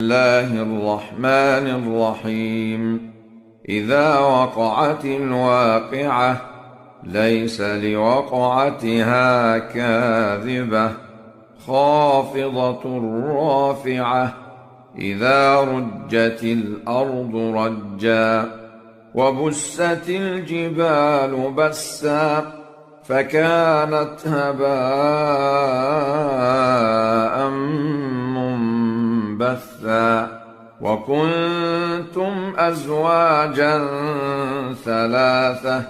الله الرحمن الرحيم. إذا وقعت الواقعة ليس لوقعتها كاذبة خافضة رافعة إذا رجت الأرض رجا وبست الجبال بسا فكانت هباء منبثا وكنتم أزواجا ثلاثة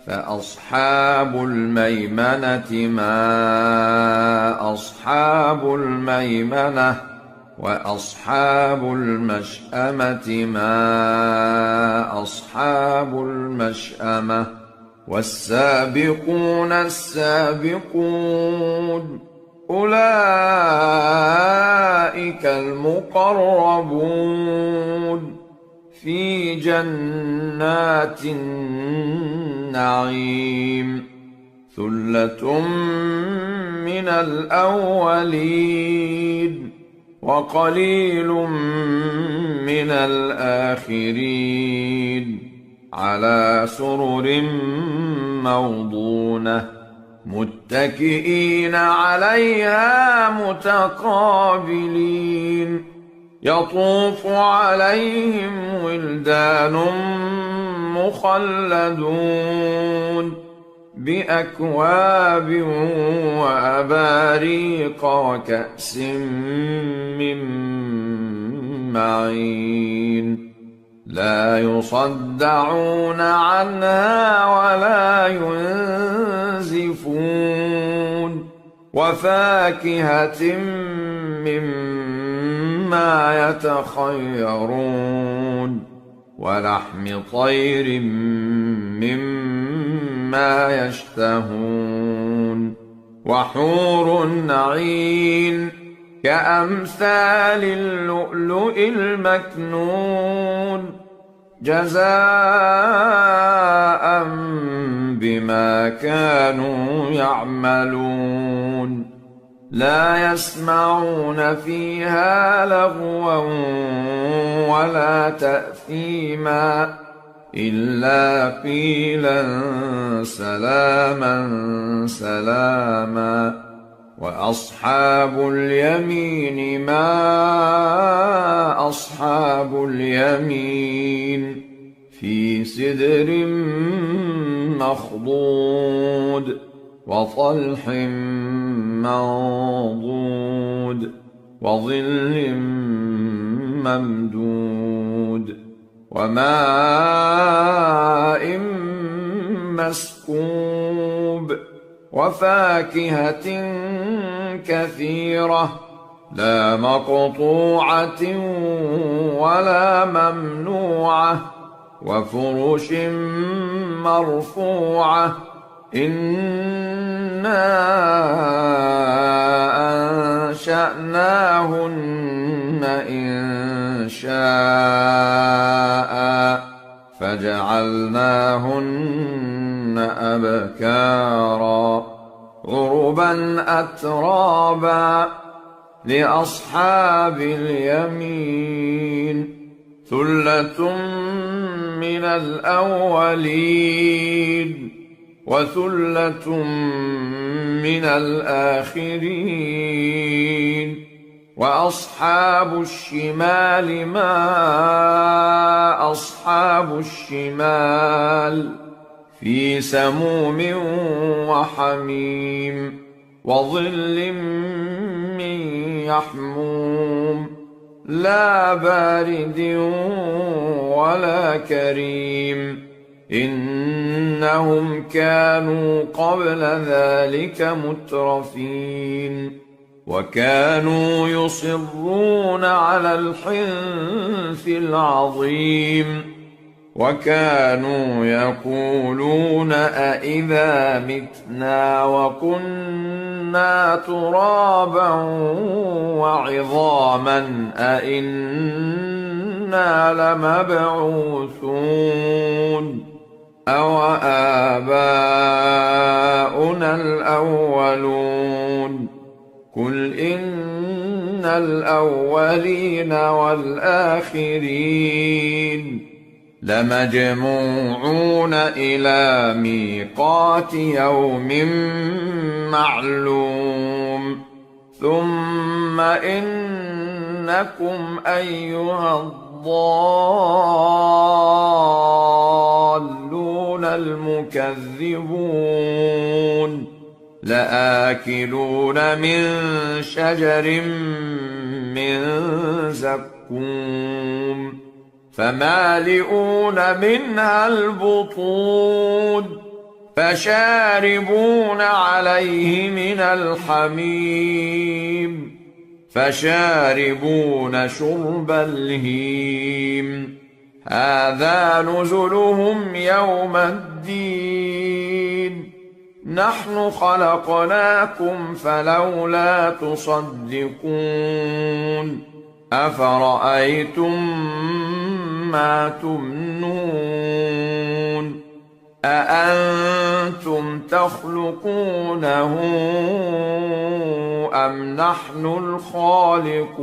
فأصحاب الميمنة ما أصحاب الميمنة وأصحاب المشأمة ما أصحاب المشأمة والسابقون السابقون أولئك المقربون في جنات النعيم ثلة من الأولين وقليل من الآخرين على سرر موضونة متكئين عليها متقابلين يطوف عليهم ولدان مخلدون بأكواب وأباريق وكأس من معين لا يصدعون عنها ولا ينزفون وفاكهة مما يتخيرون ولحم طير مما يشتهون وحور عين كأمثال اللؤلؤ المكنون جزاء بما كانوا يعملون لا يسمعون فيها لغوا ولا تأثيما إلا قيلا سلاما سلاما وأصحاب اليمين ما أصحاب اليمين في سدر مخضود وطلح منضود وظل ممدود وماء مسكوب وفاكهة كثيرة لا مقطوعة ولا ممنوعة وفرش مرفوعة إنا أنشأناهن إنشاء فجعلناهن أبكارا عربا أترابا لأصحاب اليمين ثلة من الأولين وثلة من الآخرين وأصحاب الشمال ما أصحاب الشمال في سموم وحميم وظل من يحموم لا بارد ولا كريم إنهم كانوا قبل ذلك مترفين وكانوا يصرون على الحنث العظيم وكانوا يقولون أإذا متنا وكنا ترابا وعظاما أإنا لمبعوثون أوآباؤنا الأولون قل إن الأولين والآخرين لمجموعون إلى ميقات يوم معلوم ثم إنكم أيها الضالون المكذبون لآكلون من شجر من زقوم فمالئون منها البطون فشاربون عليه من الحميم فشاربون شرب الهيم هذا نزلهم يوم الدين نحن خلقناكم فلولا تصدقون أفرأيتم ما تمنون أأنتم تخلقونه أم نحن الخالقون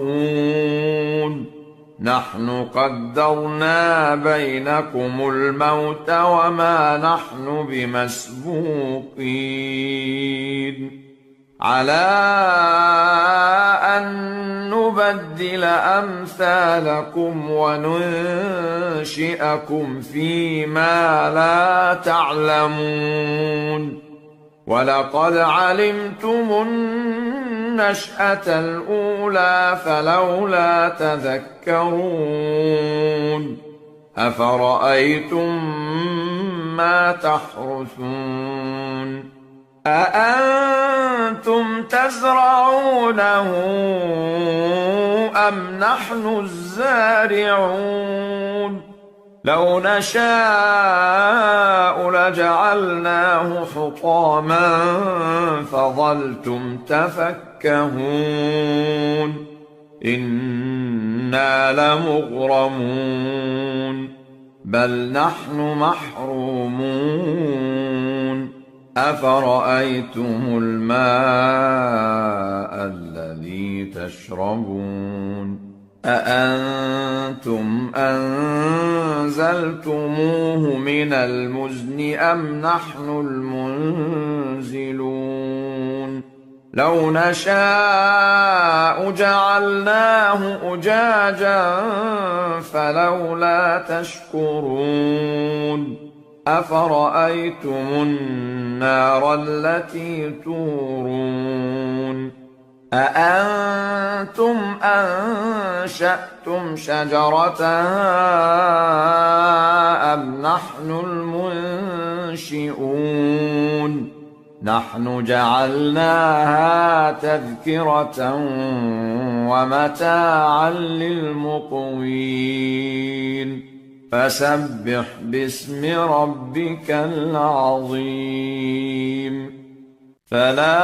نحن قدرنا بينكم الموت وما نحن بمسبوقين على أن نبدل أمثالكم وننشئكم فيما لا تعلمون ولقد علمتم النشأة الأولى فلولا تذكرون أفرأيتم ما تحرثون أأنتم تزرعونه أم نحن الزارعون لو نشاء لجعلناه حطاما فظلتم تفكهون إنا لمغرمون بل نحن محرومون أفرأيتم الماء الذي تشربون أأنتم أنزلتموه من المزن أم نحن المنزلون لو نشاء جعلناه أجاجا فلولا تشكرون أفرأيتم النار التي تورون أأنتم أنشأتم شجرتها أم نحن المنشئون نحن جعلناها تذكرة ومتاعا للمقوين فسبح باسم ربك العظيم فلا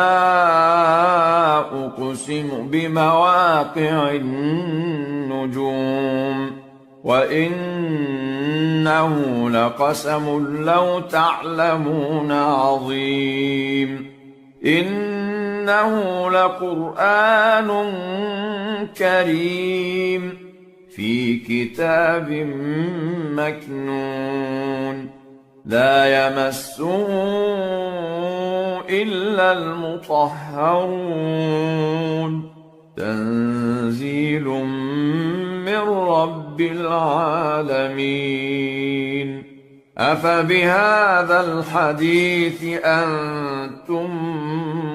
أقسم بمواقع النجوم وإنه لقسم لو تعلمون عظيم إنه لقرآن كريم في كتاب مكنون لا يمسه إلا المطهرون تنزيل من رب العالمين أفبهذا الحديث أنتم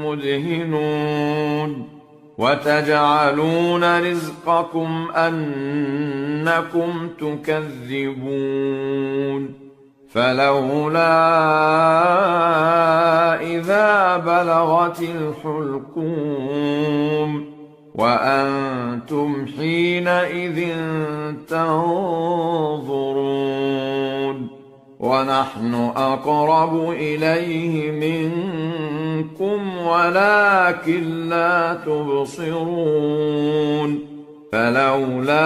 مدهنون وتجعلون رزقكم أنكم تكذبون فلولا إذا بلغت الحلقوم وأنتم حينئذ تنظرون ونحن أقرب إليه منكم ولكن لا تبصرون فلولا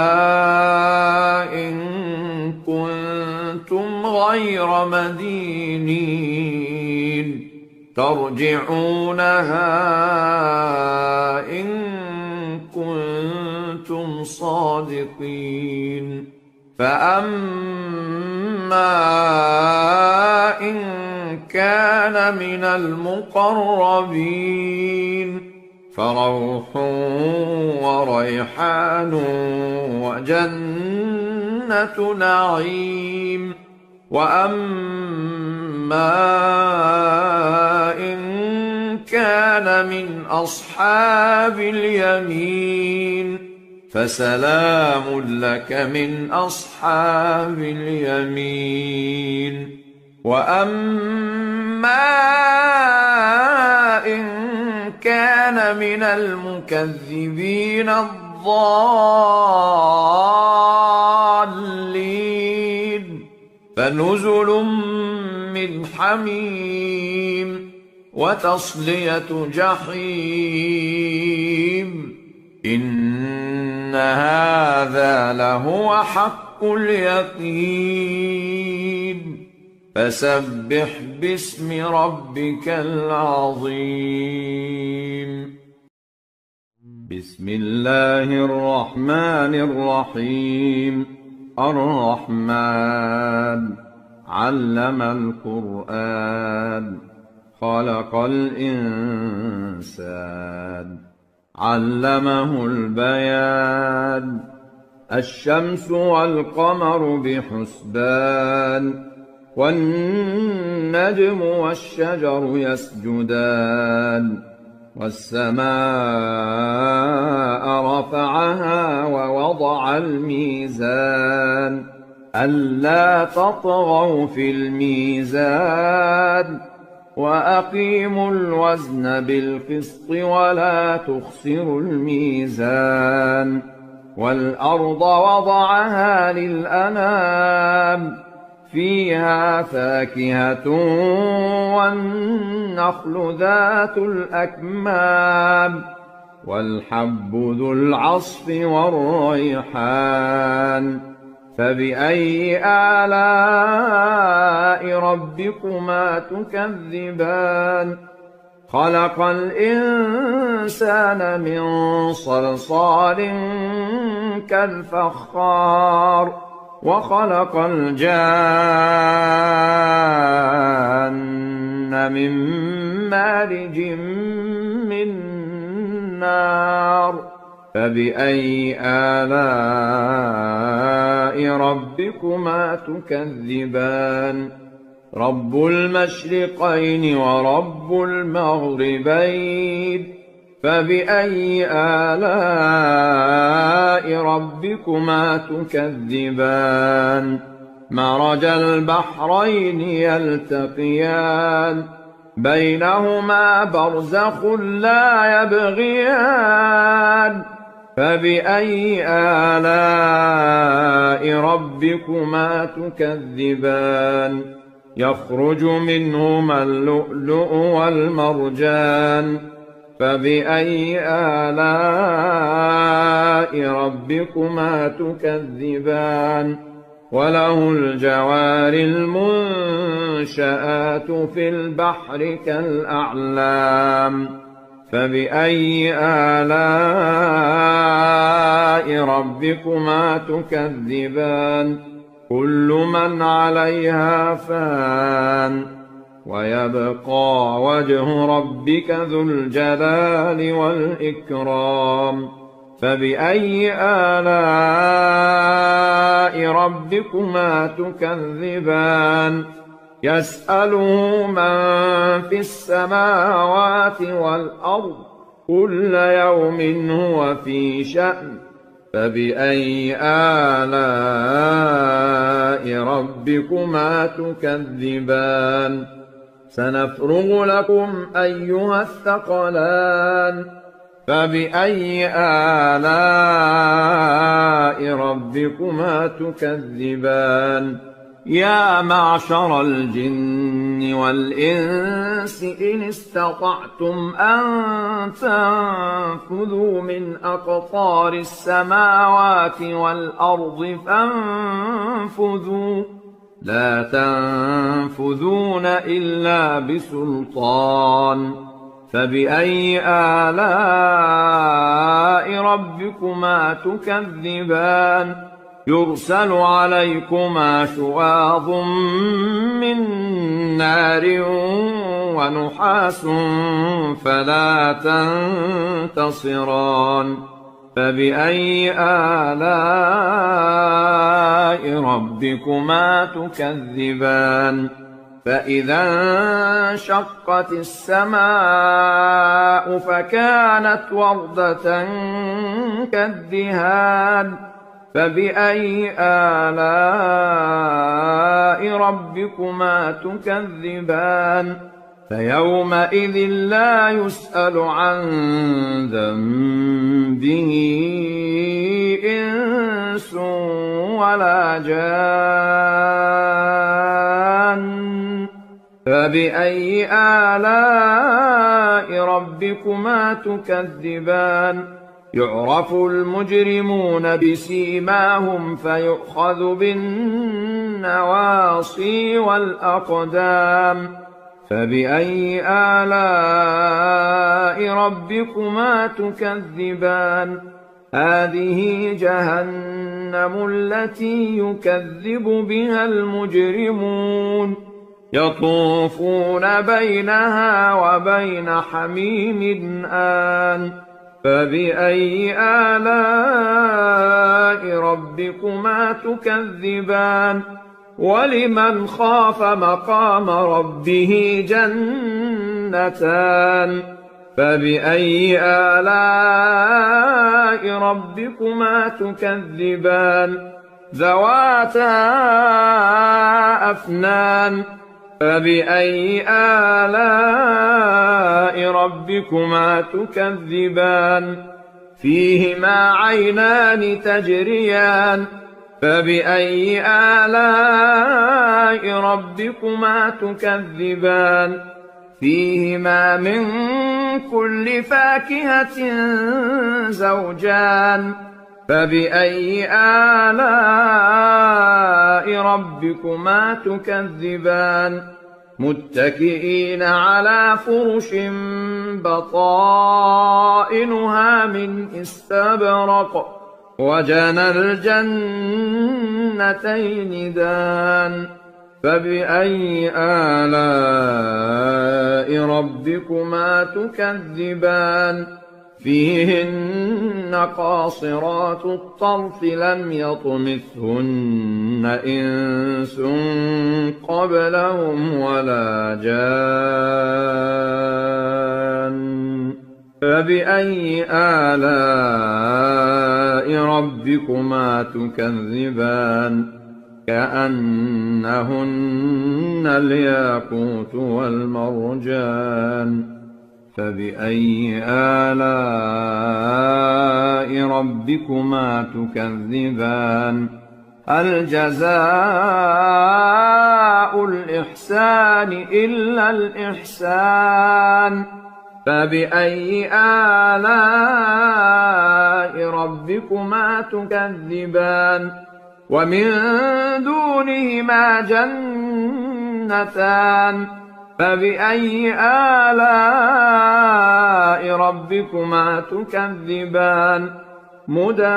إن كنتم غير مدينين ترجعونها إن كنتم صادقين فأما إن كان من المقربين فروح وريحان وجنة نعيم وأما إن كان من أصحاب اليمين فسلام لك من أصحاب اليمين وأما إن كان من المكذبين الضالين فنزل من حميم وتصلية جحيم إن هذا لهو حق اليقين فسبح باسم ربك العظيم بسم الله الرحمن الرحيم الرحمن علم القرآن خلق الإنسان علمه البيان الشمس والقمر بحسبان والنجم والشجر يسجدان والسماء رفعها ووضع الميزان ألا تطغوا في الميزان وأقيموا الوزن بالقسط ولا تخسروا الميزان والأرض وضعها للأنام فيها فاكهة والنخل ذات الأكمام والحب ذو العصف والريحان فبأي آلاء ربكما تكذبان خلق الإنسان من صلصال كالفخار وخلق الجان من مارج من نار فبأي آلاء ربكما تكذبان رب المشرقين ورب المغربين فبأي آلاء ربكما تكذبان مرج البحرين يلتقيان بينهما برزخ لا يبغيان فبأي آلاء ربكما تكذبان يخرج منهما اللؤلؤ والمرجان فبأي آلاء ربكما تكذبان وله الجوار المنشآت في البحر كالأعلام فبأي آلاء ربكما تكذبان كل من عليها فان ويبقى وجه ربك ذو الجلال والإكرام فبأي آلاء ربكما تكذبان يسأله من في السماوات والأرض كل يوم هو في شأن فبأي آلاء ربكما تكذبان سنفرغ لكم أيها الثقلان فبأي آلاء ربكما تكذبان يا معشر الجن والإنس إن استطعتم أن تنفذوا من أقطار السماوات والأرض فانفذوا لا تنفذون إلا بسلطان فبأي آلاء ربكما تكذبان يرسل عليكما شواظ من نار ونحاس فلا تنتصران فبأي آلاء ربكما تكذبان فإذا انشقت السماء فكانت وردة كالدهان فبأي آلاء ربكما تكذبان فيومئذ لا يسأل عن ذنبه إنس ولا جان فبأي آلاء ربكما تكذبان يعرف المجرمون بسيماهم فيؤخذ بالنواصي والأقدام فبأي آلاء ربكما تكذبان هذه جهنم التي يكذب بها المجرمون يطوفون بينها وبين حميم آن فبأي آلاء ربكما تكذبان ولمن خاف مقام ربه جنتان فبأي آلاء ربكما تكذبان ذواتا أفنان فبأي آلاء ربكما تكذبان فيهما عينان تجريان فبأي آلاء ربكما تكذبان فيهما من كل فاكهة زوجان فبأي آلاء ربكما تكذبان متكئين على فرش بطائنها من استبرق وجنى الجنتين دان فبأي آلاء ربكما تكذبان فيهن قاصرات الطرف لم يطمثهن إنس قبلهم ولا جان فبأي آلاء ربكما تكذبان كأنهن الياقوت والمرجان فبأي آلاء ربكما تكذبان هل جزاء الإحسان إلا الإحسان فبأي آلاء ربكما تكذبان ومن دونهما جنتان فبأي آلاء ربكما تكذبان مدهامتان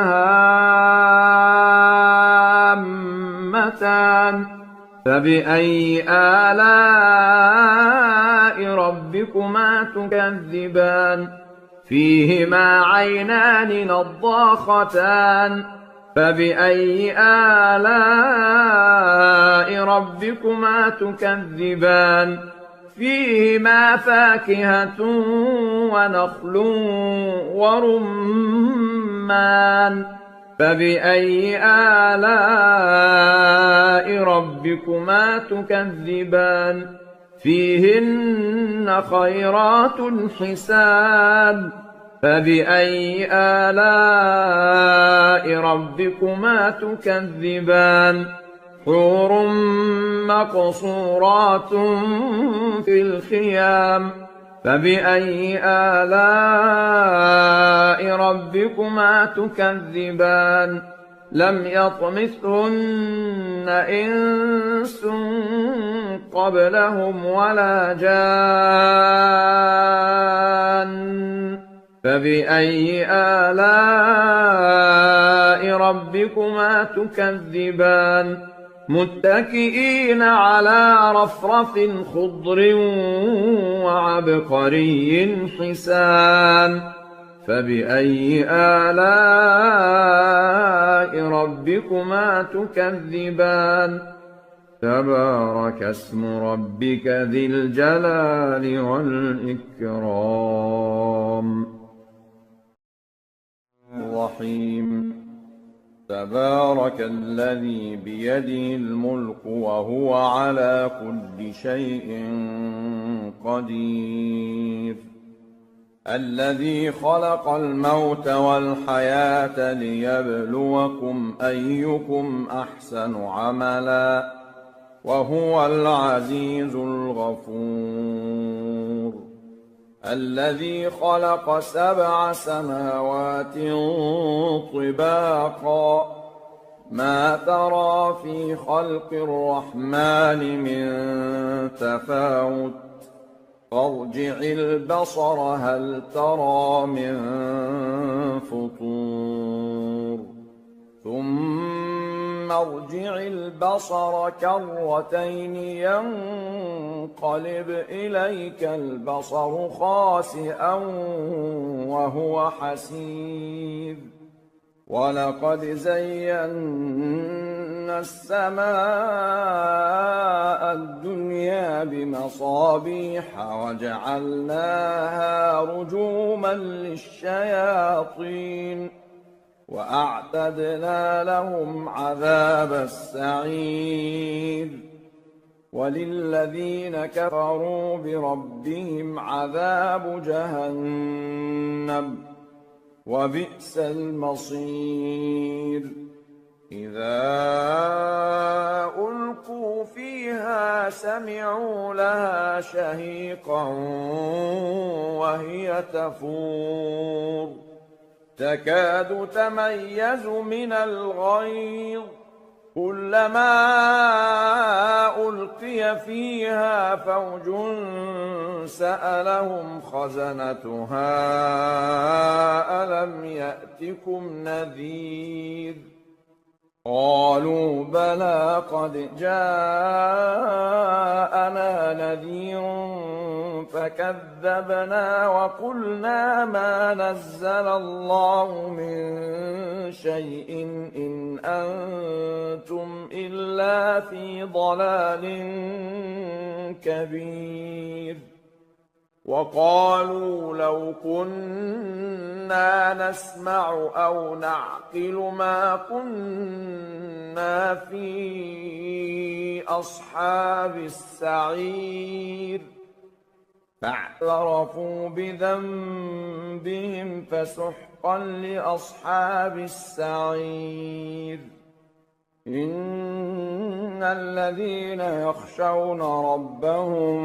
فبأي آلاء ربكما تكذبان فيهما عينان نضاختان فبأي آلاء ربكما تكذبان فيهما فاكهة ونخل ورمان فبأي آلاء ربكما تكذبان فيهن خيرات حسان فبأي آلاء ربكما تكذبان حور مقصورات في الخيام فبأي آلاء ربكما تكذبان لم يطمثهن إنس قبلهم ولا جان فبأي آلاء ربكما تكذبان متكئين على رفرف خضر وعبقري حسان فبأي آلاء ربكما تكذبان تبارك اسم ربك ذي الجلال والإكرام الرحيم تبارك الذي بيده الملك وهو على كل شيء قدير الذي خلق الموت والحياة ليبلوكم أيكم أحسن عملا وهو العزيز الغفور الذي خلق 7 سماوات طباقا ما ترى في خلق الرحمن من تفاوت فارجع البصر هل ترى من فطور ثم ارجع البصر كرتين ينقلب إليك البصر خاسئا وهو حسير ولقد زينا السماء الدنيا بمصابيح وجعلناها رجوما للشياطين وأعتدنا لهم عذاب السعير وللذين كفروا بربهم عذاب جهنم وبئس المصير إذا ألقوا فيها سمعوا لها شهيقا وهي تفور تكاد تميز من الغيظ كلما ألقي فيها فوج سألهم خزنتها ألم يأتكم نذير قالوا بلى قد جاءنا نذير فكذبنا وقلنا ما نزل الله من شيء إن أنتم إلا في ضلال كبير وقالوا لو كنا نسمع أو نعقل ما كنا في أصحاب السعير فاعترفوا بذنبهم فسحقا لأصحاب السعير إن الذين يخشون ربهم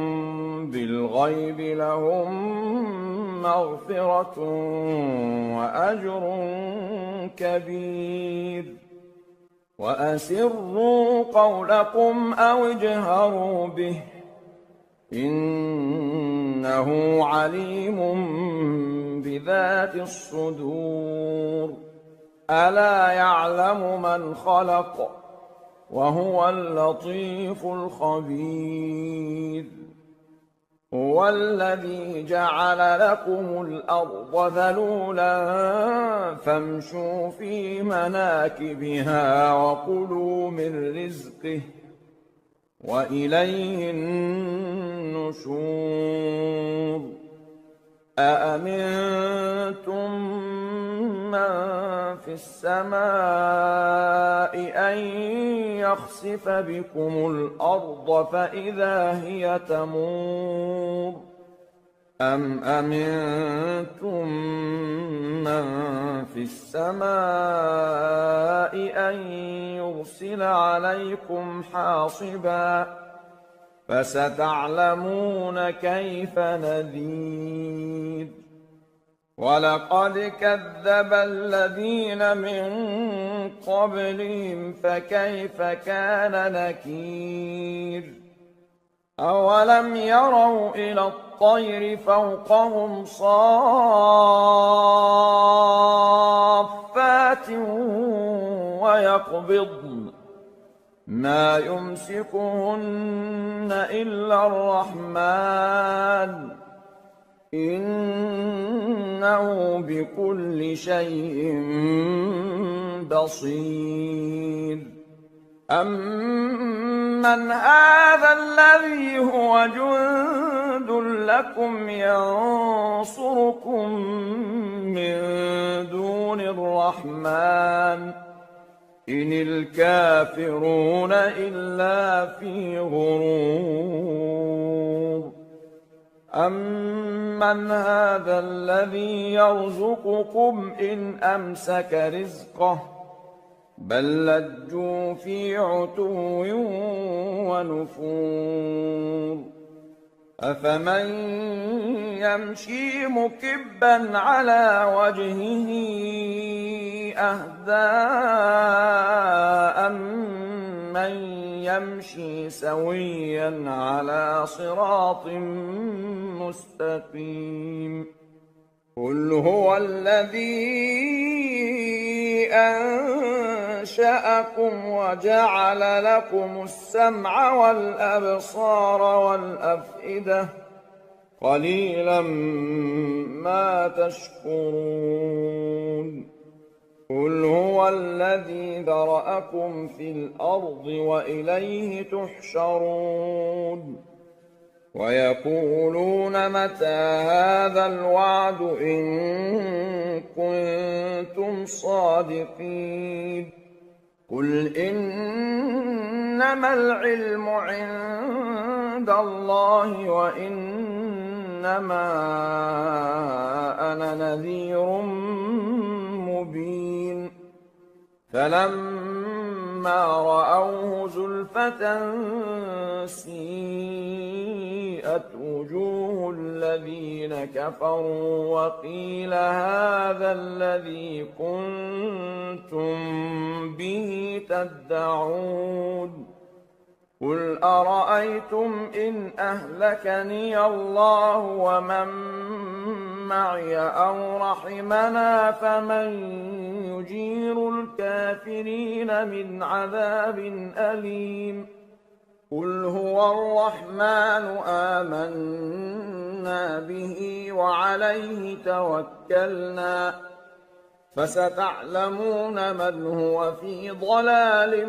بالغيب لهم مغفرة وأجر كبير وأسروا قولكم أو اجهروا به إنه عليم بذات الصدور ألا يعلم من خلق وهو اللطيف الخبير هو الذي جعل لكم الأرض ذلولا فامشوا في مناكبها وكلوا من رزقه وإليه النشور أأمنتم من في السماء أن يخسف بكم الأرض فإذا هي تمور أم أمنتم من في السماء أن يرسل عليكم حاصبا فستعلمون كيف نذير ولقد كذب الذين من قبلهم فكيف كان نكير أولم يروا إلى الطير فوقهم صافات ويقبضن ما يمسكهن إلا الرحمن إنه بكل شيء بصير أمن هذا الذي هو جند لكم ينصركم من دون الرحمن إن الكافرون إلا في غرور أمن هذا الذي يرزقكم إن أمسك رزقه بل لجوا في عتو ونفور أفمن يمشي مكبا على وجهه أهدى أمن يمشي سويا على صراط مستقيم قل هو الذي أنشأكم وجعل لكم السمع والأبصار والأفئدة قليلا ما تشكرون قل هو الذي ذرأكم في الأرض وإليه تحشرون ويقولون متى هذا الوعد إن كنتم صادقين قل إنما العلم عند الله وإنما أنا نذير مبين فلما رأوه زلفة سيئت وجوه الذين كفروا وقيل هذا الذي كنتم به تدعون قل أرأيتم إن أهلكني الله ومن معي أو رحمنا فمن يجير الكافرين من عذاب أليم قل هو الرحمن آمنا به وعليه توكلنا فستعلمون من هو في ضلال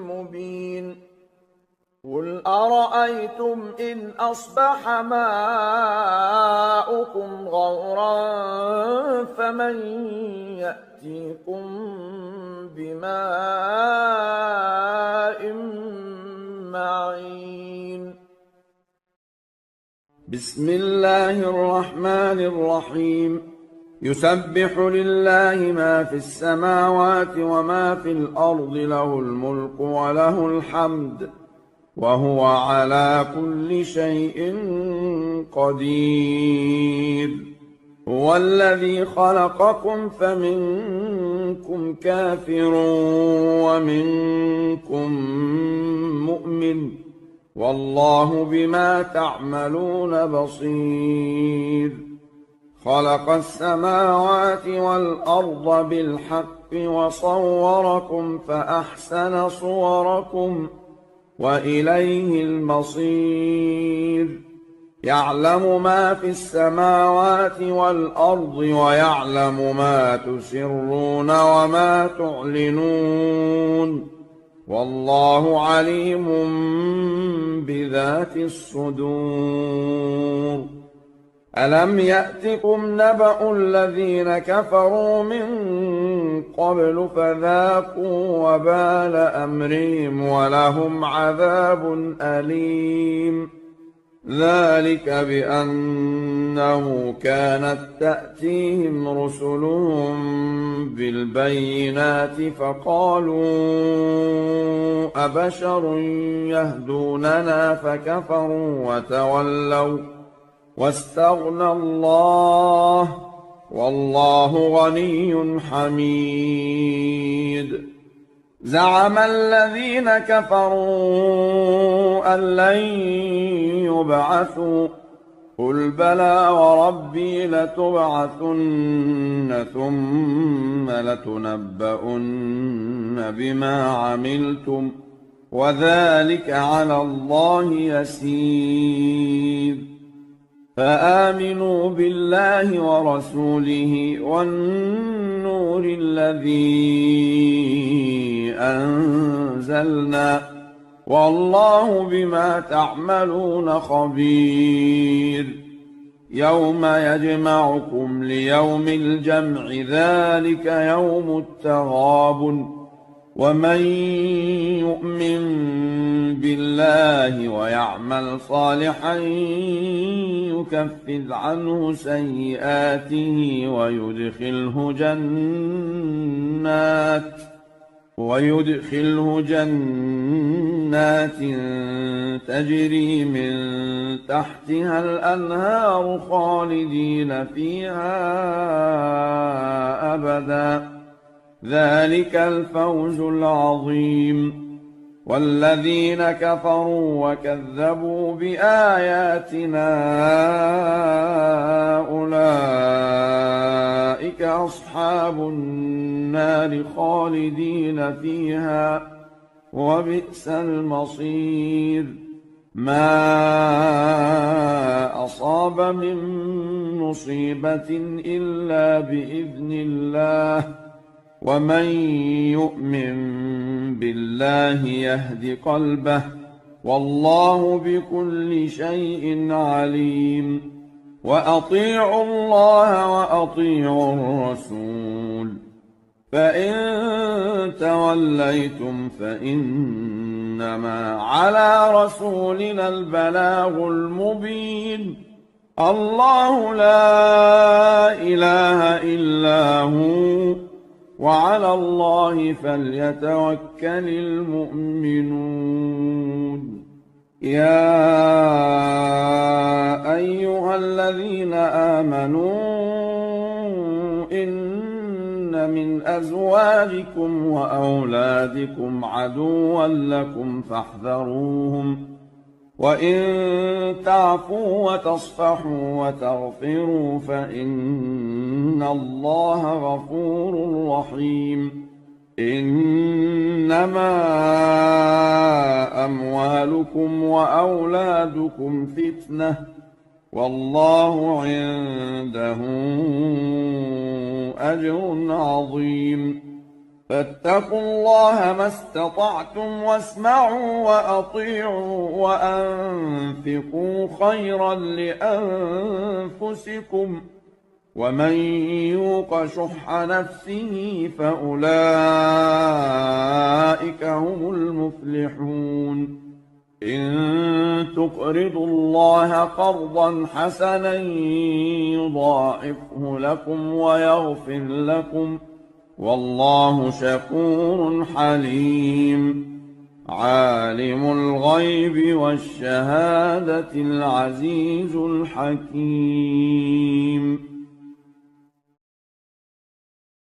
مبين قل أرأيتم إن أصبح ماؤكم غورا فمن يأتيكم بماء معين بسم الله الرحمن الرحيم يسبح لله ما في السماوات وما في الأرض له الملك وله الحمد وهو على كل شيء قدير هو الذي خلقكم فمنكم كافر ومنكم مؤمن والله بما تعملون بصير خلق السماوات والأرض بالحق وصوركم فأحسن صوركم وإليه المصير يعلم ما في السماوات والأرض ويعلم ما تسرون وما تعلنون والله عليم بذات الصدور ألم يأتكم نبأ الذين كفروا من قبل فذاقوا وبال أمرهم ولهم عذاب أليم ذلك بأنه كانت تأتيهم رسلهم بالبينات فقالوا أبشر يهدوننا فكفروا وتولوا واستغنى الله والله غني حميد. زعم الذين كفروا أن لن يبعثوا قل بلى وربي لتبعثن ثم لتنبؤن بما عملتم وذلك على الله يسير. فآمنوا بالله ورسوله والنور الذي أنزلنا والله بما تعملون خبير. يوم يجمعكم ليوم الجمع ذلك يوم التغابن. ومن يؤمن بالله ويعمل صالحا يكفر عنه سيئاته ويدخله جنات تجري من تحتها الأنهار خالدين فيها أبدا ذلك الفوز العظيم. والذين كفروا وكذبوا بآياتنا أولئك أصحاب النار خالدين فيها وبئس المصير. ما أصاب من مصيبة إلا بإذن الله ومن يؤمن بالله يهد قلبه والله بكل شيء عليم. وأطيعوا الله وأطيعوا الرسول فإن توليتم فإنما على رسولنا البلاغ المبين. الله لا إله إلا هو وعلى الله فليتوكل المؤمنون. يا أيها الذين آمنوا إن من أزواجكم وأولادكم عدوا لكم فاحذروهم وإن تعفوا وتصفحوا وتغفروا فإن الله غفور رحيم. إنما أموالكم وأولادكم فتنة والله عنده أجر عظيم. فاتقوا الله ما استطعتم واسمعوا وأطيعوا وأنفقوا خيرا لأنفسكم ومن يوق شح نفسه فأولئك هم المفلحون. إن تقرضوا الله قرضا حسنا يضاعفه لكم ويغفر لكم والله شكور حليم. عالم الغيب والشهادة العزيز الحكيم.